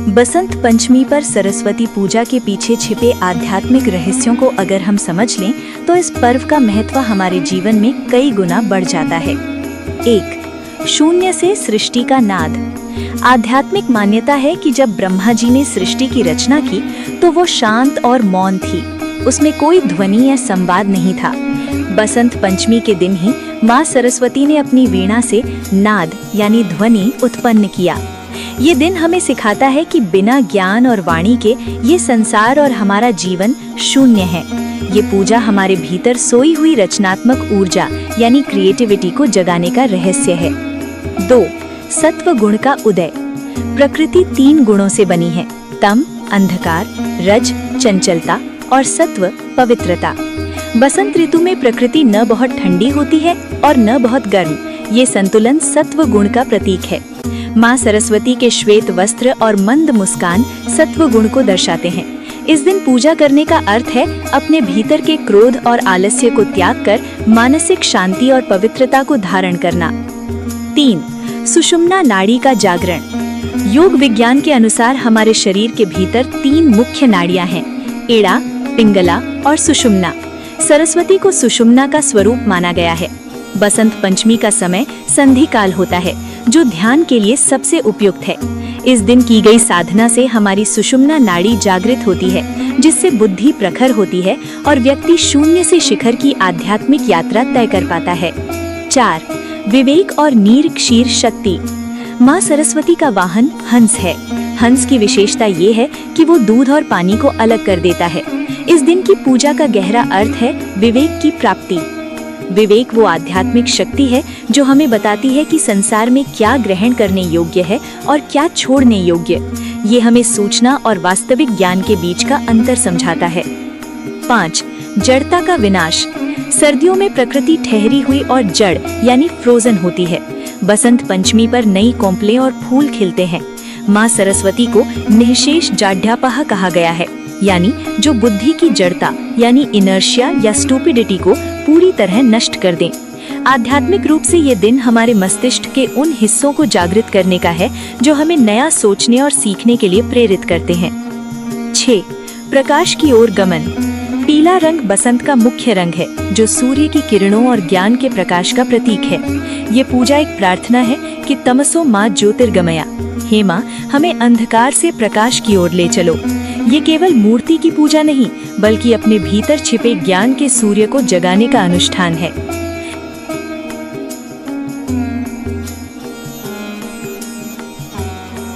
बसंत पंचमी पर सरस्वती पूजा के पीछे छिपे आध्यात्मिक रहस्यों को अगर हम समझ लें तो इस पर्व का महत्व हमारे जीवन में कई गुना बढ़ जाता है। 1. शून्य से सृष्टि का नाद। आध्यात्मिक मान्यता है कि जब ब्रह्मा जी ने सृष्टि की रचना की तो वो शांत और मौन थी, उसमें कोई ध्वनि या संवाद नहीं था। बसंत पंचमी के दिन ही माँ सरस्वती ने अपनी वीणा से नाद यानी ध्वनि उत्पन्न किया। ये दिन हमें सिखाता है कि बिना ज्ञान और वाणी के ये संसार और हमारा जीवन शून्य है। ये पूजा हमारे भीतर सोई हुई रचनात्मक ऊर्जा यानी क्रिएटिविटी को जगाने का रहस्य है। 2. सत्व गुण का उदय। प्रकृति 3 गुणों से बनी है, तम अंधकार, रज चंचलता और सत्व पवित्रता। बसंत ऋतु में प्रकृति न बहुत ठंडी होती है और न बहुत गर्म। ये संतुलन सत्व गुण का प्रतीक है। माँ सरस्वती के श्वेत वस्त्र और मंद मुस्कान सत्व गुण को दर्शाते हैं। इस दिन पूजा करने का अर्थ है अपने भीतर के क्रोध और आलस्य को त्याग कर मानसिक शांति और पवित्रता को धारण करना। 3. सुषुम्ना नाड़ी का जागरण। योग विज्ञान के अनुसार हमारे शरीर के भीतर 3 मुख्य नाड़ियां हैं, एड़ा, पिंगला और सुषुम्ना। सरस्वती को सुषुम्ना का स्वरूप माना गया है। बसंत पंचमी का समय संधि काल होता है, जो ध्यान के लिए सबसे उपयुक्त है। इस दिन की गई साधना से हमारी सुषुम्ना नाड़ी जागृत होती है, जिससे बुद्धि प्रखर होती है और व्यक्ति शून्य से शिखर की आध्यात्मिक यात्रा तय कर पाता है। 4. विवेक और नीर क्षीर शक्ति। माँ सरस्वती का वाहन हंस है। हंस की विशेषता ये है कि वो दूध और पानी को अलग कर देता है। इस दिन की पूजा का गहरा अर्थ है विवेक की प्राप्ति। विवेक वो आध्यात्मिक शक्ति है जो हमें बताती है कि संसार में क्या ग्रहण करने योग्य है और क्या छोड़ने योग्य। ये हमें सूचना और वास्तविक ज्ञान के बीच का अंतर समझाता है। 5. जड़ता का विनाश। सर्दियों में प्रकृति ठहरी हुई और जड़ यानी फ्रोजन होती है। बसंत पंचमी पर नई कोंपलें और फूल खिलते हैं। माँ सरस्वती को निःशेष जाड्यापहा कहा गया है, यानी जो बुद्धि की जड़ता यानी इनर्शिया या स्टूपिडिटी को पूरी तरह नष्ट कर दें। आध्यात्मिक रूप से ये दिन हमारे मस्तिष्क के उन हिस्सों को जागृत करने का है जो हमें नया सोचने और सीखने के लिए प्रेरित करते हैं। 6. प्रकाश की ओर गमन। पीला रंग बसंत का मुख्य रंग है, जो सूर्य की किरणों और ज्ञान के प्रकाश का प्रतीक है। ये पूजा एक प्रार्थना है कि तमसो माँ ज्योतिर्गमया, हे माँ हमें अंधकार से प्रकाश की ओर ले चलो। ये केवल मूर्ति की पूजा नहीं, बल्कि अपने भीतर छिपे ज्ञान के सूर्य को जगाने का अनुष्ठान है।